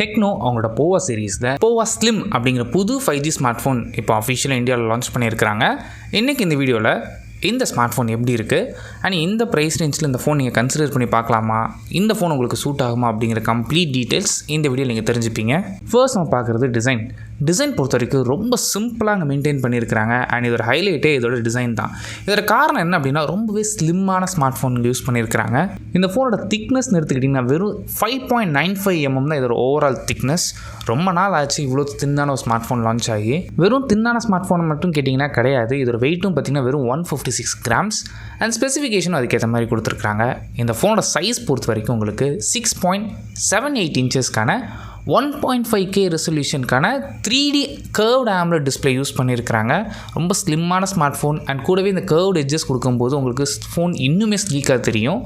Techno அவங்களோட போவா சீரீஸில் போவா ஸ்லிம் அப்படிங்கிற புது 5G ஸ்மார்ட் ஃபோன் இப்போ அஃபிஷியலாக இந்தியாவில் லான்ச் பண்ணியிருக்கிறாங்க. இன்றைக்கி இந்த வீடியோவில் இந்த ஸ்மார்ட் ஃபோன் எப்படி இருக்குது அண்ட் இந்த ப்ரைஸ் ரேஞ்சில் இந்த ஃபோன் நீங்கள் கன்சிடர் பண்ணி பார்க்கலாமா, இந்த ஃபோன் உங்களுக்கு சூட் ஆகுமா அப்படிங்கிற கம்ப்ளீட் டீட்டெயில்ஸ் இந்த வீடியோவில் நீங்கள் தெரிஞ்சுப்பீங்க. ஃபர்ஸ்ட் நம்ம பார்க்குறது டிசைன் பொறுத்த வரைக்கும் ரொம்ப சிம்பிளாக மெயின்டைன் பண்ணியிருக்கிறாங்க. அண்ட் இதோட ஹைலைட்டே இதோட டிசைன் தான். இதோட காரணம் என்ன அப்படின்னா ரொம்பவே ஸ்லிம்மான ஸ்மார்ட் ஃபோன் யூஸ் பண்ணியிருக்கிறாங்க. இந்த ஃபோனோட திக்னஸ் எடுத்துக்கிட்டிங்கன்னா வெறும் 5.95 mm தான் இதோட ஓவரால் திக்னஸ். ரொம்ப நாள் ஆச்சு இவ்வளோ தின்னான ஒரு ஸ்மார்ட் ஃபோன் லான்ச் ஆகி. வெறும் தின்னான ஸ்மார்ட் ஃபோன் மட்டும் கேட்டிங்கன்னா கிடையாது. இதோட வெயிட்டும் பார்த்திங்கன்னா வெறும் 156 grams அண்ட் ஸ்பெசிஃபிகேஷனும் அதுக்கேற்ற மாதிரி கொடுத்துருக்காங்க. இந்த ஃபோனோட சைஸ் பொறுத்த வரைக்கும் உங்களுக்கு 6.78 inchesக்கான 1.5K ரெசல்யூஷனுக்கான 3D curved AMOLED display use பண்ணியிருக்கிறாங்க. ரொம்ப ஸ்லிம்மான ஸ்மார்ட் ஃபோன் அண்ட் கூடவே இந்த கர்வ்டு எட்ஜஸ் கொடுக்கும்போது உங்களுக்கு ஃபோன் இன்னுமே ஸ்லீக்காக தெரியும்.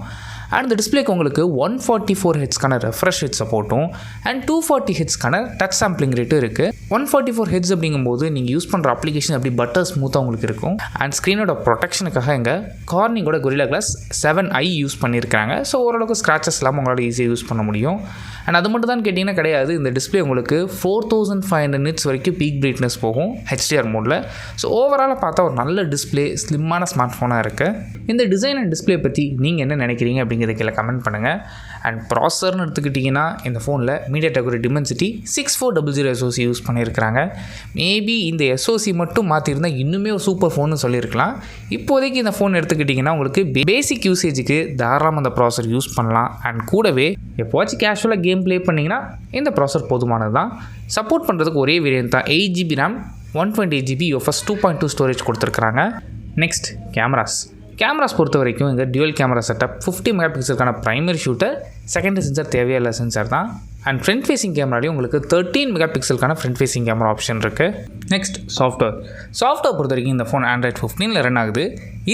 அண்ட் இந்த டிஸ்பிளேக்கு உங்களுக்கு 144 Hzக்கான ரெஃப்ரெஷ் ரேட் சப்போர்ட்டும் அண்ட் 240 Hzக்கான டச் சாம்பிளிங் ரேட்டும் இருக்குது. 144 Hz அப்படிங்கும்போது நீங்கள் யூஸ் பண்ணுற அப்ளிகேஷன் அப்படி பட்டர் ஸ்மூத்தாக உங்களுக்கு இருக்கும். அண்ட் ஸ்க்ரீனோட ப்ரொடெக்ஷனுக்காக இங்கே கார்னிங்கோட Gorilla Glass 7i யூஸ் பண்ணியிருக்காங்க. ஸோ ஓரளவுக்கு ஸ்க்ராச்சஸ் இல்லாமல் உங்களால் ஈஸியாக யூஸ் பண்ண முடியும். அண்ட் அது மட்டும் தான் கேட்டிங்கன்னா கிடையாது. இந்த டிஸ்பிளே உங்களுக்கு 4500 nits வரைக்கும் பீக் பிரைட்னஸ் போகும் HDR மோடில். ஸோ ஓவராலாக பார்த்தா ஒரு நல்ல டிஸ்பிளே, ஸ்லிம்மான ஸ்மார்ட் ஃபோனாக இருக்குது. இந்த டிசைன் அண்ட் டிஸ்பிளே பற்றி நீங்கள் என்ன நினைக்கிறீங்க அப்படிங்கிறத கீழே கமெண்ட் பண்ணுங்கள். அண்ட் ப்ராசஸர்னு எடுத்துக்கிட்டிங்கன்னா இந்த ஃபோனில் MediaTek Dimensity 6400 SoC யூஸ் பண்ணியிருக்கிறாங்க. மேபி இந்த SoC மட்டும் மாற்றிருந்தால் இன்னுமே ஒரு சூப்பர் ஃபோன்னு சொல்லியிருக்கலாம். இப்போதைக்கு இந்த ஃபோன் எடுத்துக்கிட்டிங்கன்னா உங்களுக்கு பேசிக் யூசேஜுக்கு தாராளமாக அந்த ப்ராசஸர் யூஸ் பண்ணலாம். அண்ட் கூடவே எப்போவாச்சும் கேஷுவலாக கேம் ப்ளே பண்ணிங்கன்னா இந்த ப்ராசஸர் போதுமானது தான். சப்போர்ட் பண்ணுறதுக்கு ஒரே வேரியன்ட் தான். 8GB RAM 128GB UFS 2.2 storage கொடுத்துருக்குறாங்க. நெக்ஸ்ட் கேமராஸ் பொறுத்த வரைக்கும் இங்கே டியூவல் கேமரா செட்டப், 50 மெகாபிக்சலுக்கான ப்ரைமரி ஷூட்டர், செகண்டரி சென்சார் தேவையில்ல சென்சார் தான். அண்ட் ஃப்ரண்ட் ஃபேஸிங் கேமராலையும் உங்களுக்கு 13 மெகாபிக்சலுக்கான ஃப்ரண்ட் ஃபேஸிங் கேமரா ஆப்ஷன் இருக்குது. நெக்ஸ்ட் சாஃப்ட்வேர் பொறுத்த வரைக்கும் இந்த ஃபோன் Android 15 ரன் ஆகுது.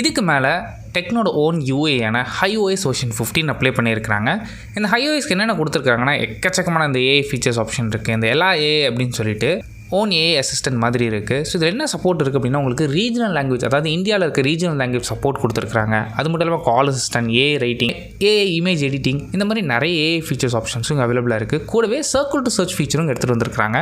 இதுக்கு மேலே டெக்னோட ஓன் UAயான HiOS வெர்ஷன் 15 அப்ளை பண்ணியிருக்கிறாங்க. இந்த HiOSக்கு என்னென்ன கொடுத்துருக்காங்கன்னா எக்கச்சக்கமான இந்த AI ஃபீச்சர்ஸ் ஆப்ஷன் இருக்குது. இந்த எல்லா AI அப்படின்னு சொல்லிட்டு ஓன் AI அசிஸ்டன்ட் மாதிரி இருக்குது. ஸோ இதில் என்ன சப்போர்ட் இருக்குது அப்படின்னா உங்களுக்கு ரீஜனல் லாங்குவேஜ், அதாவது இந்தியாவில் இருக்க ரீஜனல் லாங்குவேஜ் சப்போர்ட் கொடுத்துருக்காங்க. அது மட்டும் இல்லாமல் call assistant, AI writing, AI image editing, இந்த மாதிரி நிறைய AI ஃபீச்சர்ஸ் ஆப்ஷன்ஸும் இங்கே அவைலபிளாக இருக்குது. கூடவே சர்க்கிள் டு சர்ச் ஃபீச்சரும் எடுத்துகிட்டு வந்திருக்காங்க.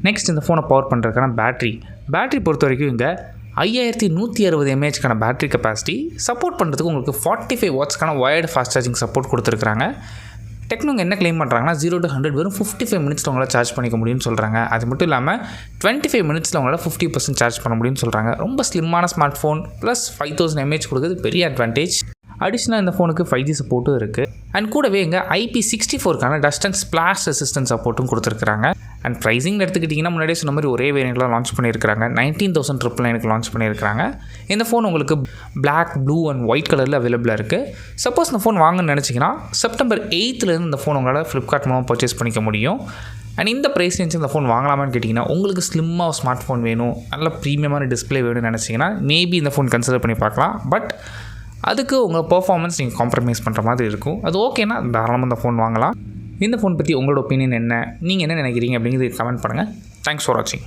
நெக்ஸ்ட் இந்த ஃபோனை பவர் பண்ணுறதுக்கான பேட்டரி பொறுத்த வரைக்கும் இங்கே 5160 mAhக்கான பேட்டரி கெப்பாசிட்டி சப்போர்ட் பண்ணுறதுக்கு உங்களுக்கு 45 wattsக்கான வயர்டு ஃபாஸ்ட் சார்ஜிங் சப்போர்ட் கொடுத்துருக்காங்க. டெக்னோங்க என்ன கிளைம் பண்ணுறாங்கன்னா 0 to 100 வெறும் 55 minutes உங்களால் சார்ஜ் பண்ணிக்க முடியும்னு சொல்கிறாங்க. அது மட்டும் இல்லாமல் 25 minutes உங்களால் 50% சார்ஜ் பண்ண முடியும்னு சொல்கிறாங்க. ரொம்ப ஸ்லிம்மான ஸ்மார்ட் ஃபோன் ப்ளஸ் 5000 mAh கொடுக்குறது பெரிய அட்வான்டேஜ். அடிஷ்னலாக இந்த ஃபோனுக்கு 5G சப்போர்ட்டும் இருக்குது. அண்ட் கூடவே இங்கே IP64க்கான டஸ்ட் அண்ட் ஸ்பிளாஷ் ரெசிஸ்டன்ஸ் சப்போர்ட்டும் கொடுத்துருக்காங்க. அண்ட் ப்ரைஸிங் எடுத்துக்கிட்டிங்கன்னா முன்னாடியே சொன்ன மாதிரி ஒரே வேரியண்ட்லாம் லான்ச் பண்ணியிருக்காங்க. 19,999 லான்ச் பண்ணியிருக்காங்க. இந்த ஃபோன் உங்களுக்கு பிளாக், ப்ளூ அண்ட் ஒயிட் கலரில் அவைலபிளாக இருக்குது. சப்போஸ் இந்த ஃபோன் வாங்கணும்னு நினச்சிங்கன்னா செப்டம்பர் 8 இந்த ஃபோன் உங்களால் ஃப்ளிப்கார்ட் மூலமாக பர்ச்சேஸ் பண்ணிக்க முடியும். அண்ட் இந்த ப்ரைஸ் ரேஞ்ச் இந்த ஃபோன் வாங்கலாமான்னு கேட்டிங்கன்னா உங்களுக்கு ஸ்லிம்மாக ஸ்மார்ட் ஃபோன் வேணும், நல்ல ப்ரீமியமான டிஸ்பிளே வேணும்னு நினச்சிங்கன்னா மேபி இந்த ஃபோன் கன்சிடர் பண்ணி பார்க்கலாம். பட் அதுக்கு உங்கள் பர்ஃபார்மன்ஸ் நீங்கள் காம்ப்ரமைஸ் பண்ணுற மாதிரி இருக்கும். அது ஓகேனா தாராளமாக இந்த ஃபோன் வாங்கலாம். இந்த ஃபோன் பற்றி உங்களோட ஒப்பீனியன் என்ன, நீங்கள் என்ன நினைக்கிறீங்க அப்படிங்கிறது கமெண்ட் பண்ணுங்கள். தேங்க்ஸ் ஃபார் வாட்சிங்.